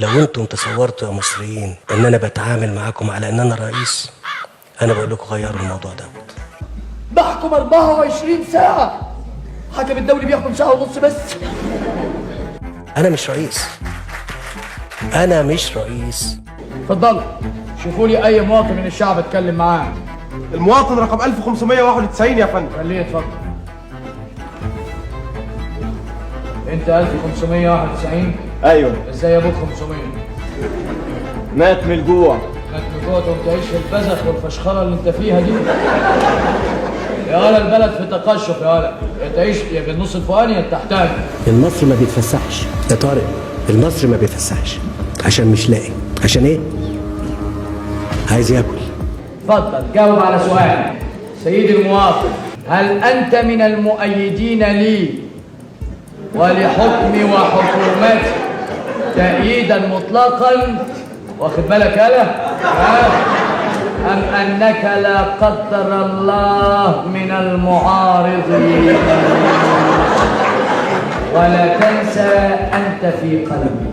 لو انتم تصورتوا يا مصريين ان انا بتعامل معاكم على ان انا رئيس، انا بقول لكم غيروا الموضوع ده. بحكم 24 ساعة، حكم الدولي بيحكم ساعة ونص بس. انا مش رئيس، انا مش رئيس. اتفضلوا شوفوا لي اي مواطن من الشعب اتكلم معاه. المواطن رقم 1591 يا فندم. خليه يتفضل. انت 1591؟ ايوه. ازاي ابوك 500؟ مات من الجوع. مات من الجوع تقوم تعيش في البذخ والفشخره اللي انت فيها دي؟ يا ولا البلد في تقشف يا ولا، يا تعيش يا بالنص الفوقاني يا التحتاني. المصري ما بيتفسحش يا طارق، المصري ما بيتفسحش عشان مش لاقي. عشان ايه؟ عايز ياكل. اتفضل جاوب على سؤال سيدي المواطن. هل انت من المؤيدين لي ولحكمي وحكومتي تأييدا مطلقا، واخد بالك يالا؟ أم أنك لا قدر الله من المعارضين؟ ولا تنسى أنت في قلبي.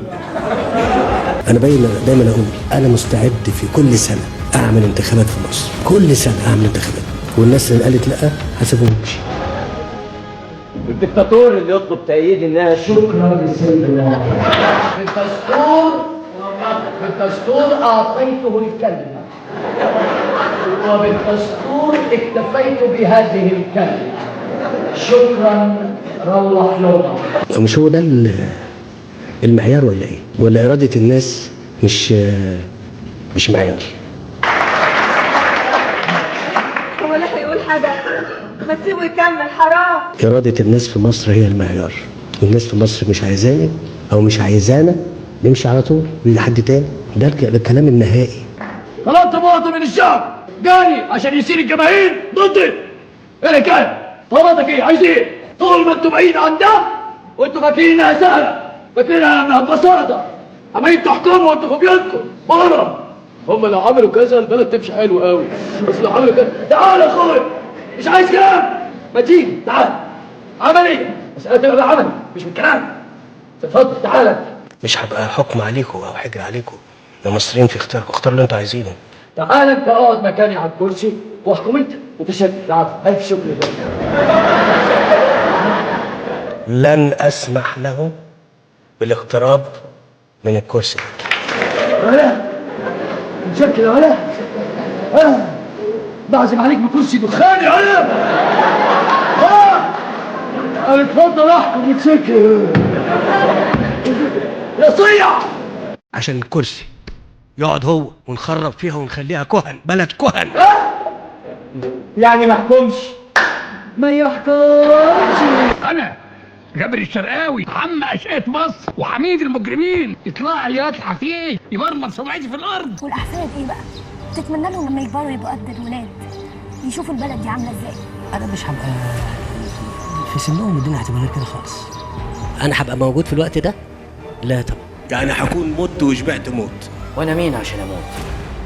انا دايما اقول انا مستعد في كل سنه اعمل انتخابات في مصر، كل سنه اعمل انتخابات، والناس اللي قالت لا هسيبهم يمشي. الدكتاتور اللي يطلب تأييد الناس. شكرا لسيد الله. بالدستور أعطيته الكلمة، وبالدستور اكتفيت بهذه الكلمة. شكرا، روح يومك. مش هو ده المعيار ولا ايه؟ ولا اراده الناس مش معيار؟ هو لا هيقول حاجة، ما تسيبه يكمل، حرام. اراده الناس في مصر هي المعيار، والناس في مصر مش عايزاني او مش عايزانا نمشي على طول لحد تاني. ده الكلام النهائي. طلبت مواطن من الشعب جاني عشان يسير الجماهير ضدي. ايه اللي كان؟ طلباتك ايه؟ عايز ايه؟ طول ما انتوا بعيد عن ده وانتوا فاكرين انها سهله، فاكرين انها ببساطه، عمالين تحكموا وانتوا في بيوتكم بره. هم لو عملوا كذا البلد تمشي حلو قوي، بس لو عملوا كذا. تعال يا اخويا، مش عايز كلام، ما تيجي تعال. عملي مساله تبقى عملي مش بالكلام. اتفضل تعال. مش هبقى حكم عليكم او حجر عليكم، المصريين في اختياركم، اختاروا اللي انتوا عايزينه. تعال انت اقعد مكاني على الكرسي واحكم انت وتشكل. تعال، الف شكر لك. لن اسمح له بالاقتراب من الكرسي. ولا متشكل يا ولا؟ بعزم عليك بكرسي دخان يا ولا. انا اتفضل احكم متشكل يا صيع. عشان الكرسي يقعد هو ونخرب فيها ونخليها كهن، بلد كهن. يعني ما يحكمش؟ ما يحكمش. انا جابر الشرقاوي عم اشقة مصر وحميد المجرمين، يطلع لي يطلع فيه يمرمر سمعتي في الارض. والاحفاد ايه بقى؟ تتمنى لهم لما يكبروا يبقوا قد الولاد، يشوفوا البلد دي عامله ازاي. انا مش هبقى في سنهم، الدنيا هتبقى غير كده خالص. انا هبقى موجود في الوقت ده؟ لا طبعا، يعني هكون مت وشبعت موت. وانا مين عشان اموت؟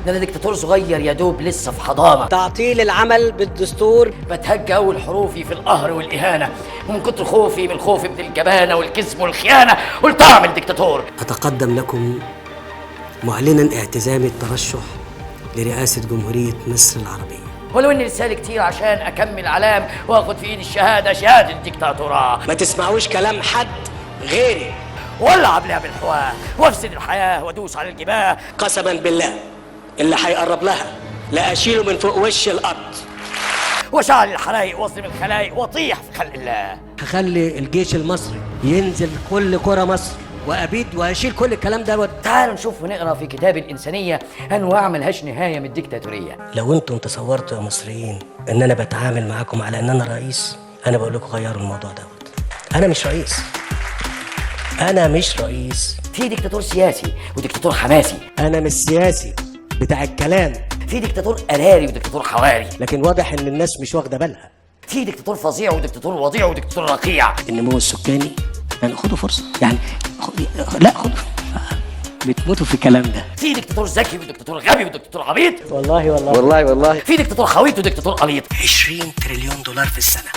ده انا دكتاتور صغير يا دوب لسه في حضانه. تعطيل العمل بالدستور. بتهجى اول حروفي في القهر والاهانه، ومن كتر خوفي من الخوف من الجبانه والكذب والخيانه قلت اعمل دكتاتور. اتقدم لكم معلنا اعتزامي الترشح لرئاسه جمهوريه مصر العربيه، ولو اني لسالي كتير عشان اكمل علام واخد في ايدي الشهاده، شهاده الدكتاتوراه. ما تسمعوش كلام حد غيري، ولا ابلع بالحواه وافسد الحياه وادوس على الجباه. قسما بالله اللي هيقرب لها لا اشيله من فوق وش الارض، واشعل الحرايق واظلم الخلايق واطيح في خلق الله. هخلي الجيش المصري ينزل كل قرى مصر وابيد وهشيل كل الكلام ده. تعالوا نشوف ونقرا في كتاب الانسانيه انواع ملهاش نهايه من الديكتاتوريه. لو انتم تصورتوا يا مصريين ان انا بتعامل معاكم على ان انا رئيس، انا بقول لكم غيروا الموضوع دوت. انا مش رئيس، انا مش رئيس. في ديكتاتور سياسي وديكتاتور حماسي. انا مش سياسي بتاع الكلام. في دكتاتور قراري ودكتاتور حواري. لكن واضح ان الناس مش واخده بالها. في دكتاتور فظيع ودكتاتور وضيع ودكتاتور رقيع. النمو السكاني يعني خدوا فرصه، يعني لا خدوا، بتموتوا في الكلام ده. في دكتاتور ذكي ودكتاتور غبي ودكتاتور عبيط. والله في دكتاتور خويت ودكتاتور قليط. 20 تريليون دولار في السنه،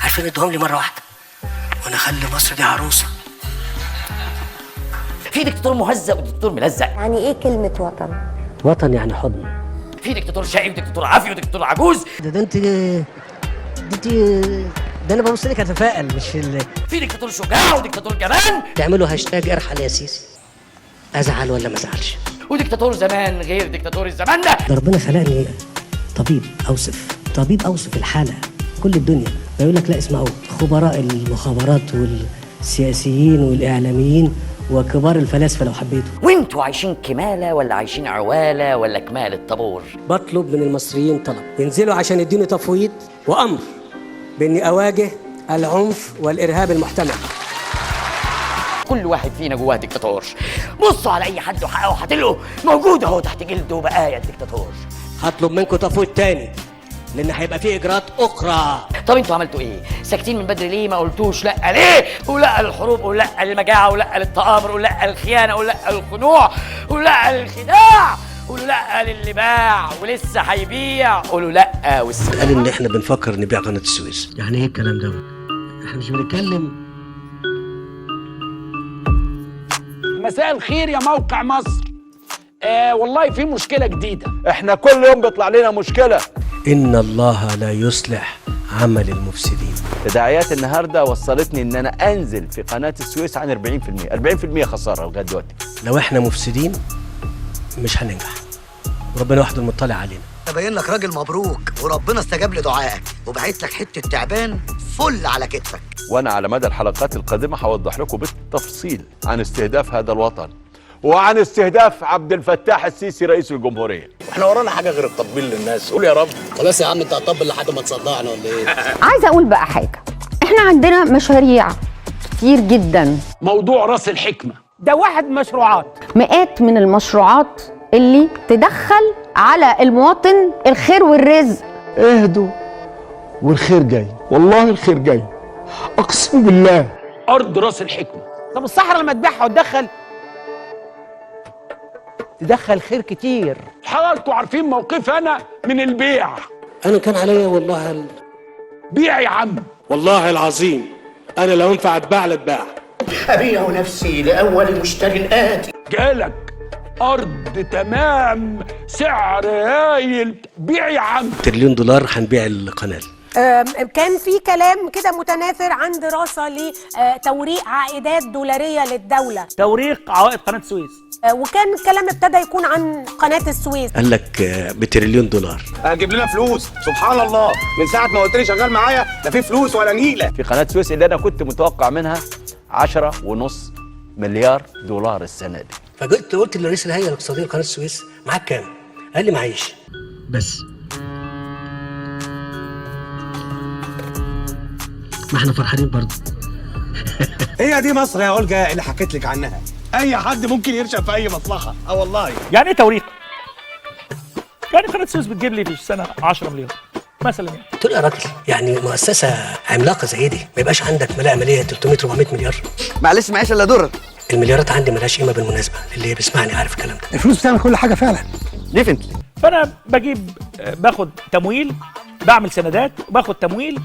عارفين ادوهم لي مره واحده وانا اخلي مصر دي عروسه. في دكتاتور مهزأ ودكتاتور ملزق. يعني ايه كلمة وطن؟ وطن يعني حضن. في دكتاتور شقي ودكتاتور عافي ودكتاتور عجوز. ده انت ده انا ببص لك اتفائل مش في دكتاتور شجاع ودكتاتور جبان. تعملوا هاشتاج ارحل يا سيسي، ازعل ولا ما ازعلش. ودكتاتور زمان غير دكتاتور الزمان ده. ده ربنا خلقني طبيب اوصف الحاله كل الدنيا. بيقول لك لا اسمعوا خبراء المخابرات والسياسيين والاعلاميين وكبار الفلاسفه لو حبيتوا. وانتوا عايشين كمالة ولا عايشين عوالة ولا كمال الطابور؟ بطلب من المصريين طلب ينزلوا عشان يديني تفويض وامر باني اواجه العنف والارهاب المحتمل. كل واحد فينا جواه دكتاتور. بصوا على اي حد وحقه هتلقوا موجود اهو تحت جلده بقايا الدكتاتور. هطلب منكم تفويض تاني لان هيبقى فيه اجراءات اخرى. طب انتوا عملتوا ايه؟ ساكتين من بدري ليه؟ ما قلتوش لا ليه؟ ولا للحروب ولا للمجاعه ولا للتآمر ولا للخيانه ولا للخنوع ولا للخداع قولوا لا للي باع ولسه هيبيع. قولوا لا قال ان احنا بنفكر نبيع قناه السويس. يعني ايه الكلام ده؟ احنا مش بنتكلم. مساء الخير يا موقع مصر. والله في مشكله جديده. احنا كل يوم بيطلع لنا مشكله. ان الله لا يصلح عمل المفسدين. تداعيات النهارده وصلتني ان انا انزل في قناه السويس عن 40% خساره لغايه دلوقتي. لو احنا مفسدين مش هننجح، وربنا وحده المطلع علينا. ابين لك راجل مبروك وربنا استجاب لدعائك وبعت لك حته تعبان فل على كتفك. وانا على مدى الحلقات القادمه هوضح لكم بالتفصيل عن استهداف هذا الوطن وعن استهداف عبد الفتاح السيسي رئيس الجمهوريه. احنا ورانا حاجه غير التطبيل للناس. قول يا رب. خلاص يا عم انت هتطبل لحد ما تصدعنا ولا ايه؟ عايزه اقول بقى حاجه، احنا عندنا مشاريع كتير جدا. موضوع راس الحكمه ده واحد مشروعات، مئات من المشروعات اللي تدخل على المواطن الخير والرزق. اهدوا والخير جاي، والله الخير جاي اقسم بالله. ارض راس الحكمه. طب الصحراء لما تبيعها تدخل خير كتير. حضراتكم عارفين موقفي انا من البيع. انا كان عليا والله بيع يا عم. والله العظيم انا لو ينفع اتباع لاتباع. ابيع نفسي لاول مشتري آتي. جالك ارض تمام سعر هايل، بيع يا عم. $1 تريليون هنبيع القناه. كان في كلام كده متناثر عن دراسة لتوريق عائدات دولارية للدولة، توريق عوائد قناة السويس، وكان الكلام ابتدى يكون عن قناة السويس. قال لك $1 تريليون. هجيب لنا فلوس سبحان الله. من ساعه ما قلت لي شغال معايا لا في فلوس ولا نيله. في قناه السويس اللي انا كنت متوقع منها 10.5 مليار دولار السنه دي. فقلت لرئيس الهيئه الاقتصاديه لقناه السويس معاك كام؟ قال لي معيش. بس ما احنا فرحانين برضه. هي دي مصر يا اولجا اللي حكيت لك عنها. اي حد ممكن يرشق في اي مصلحه. والله. يعني ايه توريق؟ يعني قناه السويس بتجيب لي في السنه 10 مليون مثلا. يعني قلت له يا راجل يعني مؤسسه عملاقه زي دي ما يبقاش عندك ملاءه ماليه 300-400 مليار. معلش معيش الا درر. المليارات عندي ملهاش قيمه بالمناسبه، اللي بيسمعني عارف الكلام ده. الفلوس بتعمل كل حاجه فعلا. ديفنتلي. فانا باخد تمويل، بعمل سندات وباخد تمويل،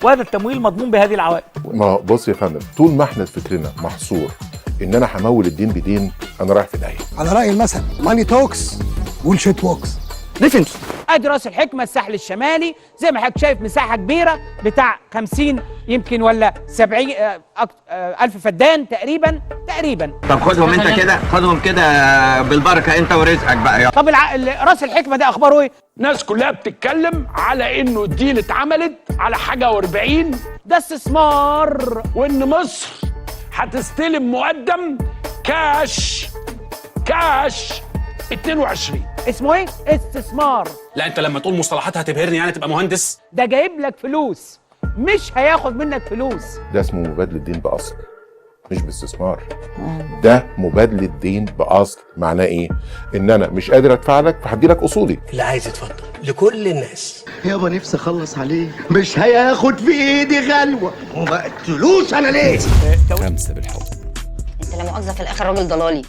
وهذا التمويل مضمون بهذه العوائد. ما بص يا فندم، طول ما احنا فكرنا محصور ان انا همول الدين بدين انا رايح في داهيه. على راي المثل ماني توكس والشيت ووكس. ديفنتلي. ادي راس الحكمه الساحل الشمالي زي ما حضرتك شايف، مساحه كبيره بتاع 50 يمكن ولا 70 ألف فدان تقريبا. طب خدهم انت كده، خدهم كده بالبركه انت ورزقك بقى. يا طب راس الحكمه ده اخباره ايه؟ الناس كلها بتتكلم على انه الدين اتعملت على حاجه و40 ده استثمار، وان مصر هتستلم مقدم كاش 22. اسمه ايه؟ استثمار. لا انت لما تقول مصطلحات هتبهرني يعني تبقى مهندس. ده جايب لك فلوس مش هياخد منك فلوس. ده اسمه مبادله دين باصل مش باستثمار. ده مبادله دين باصل. معناه ايه؟ ان انا مش قادر ادفع لك فهدي لك اصولي. اللي عايز يتفضل لكل الناس. يابا نفسي اخلص عليه مش هياخد في ايدي غلوه وما قتلوش انا ليه؟ خمسه بالحب. انت لا مؤاخذه في الاخر راجل ضلالي.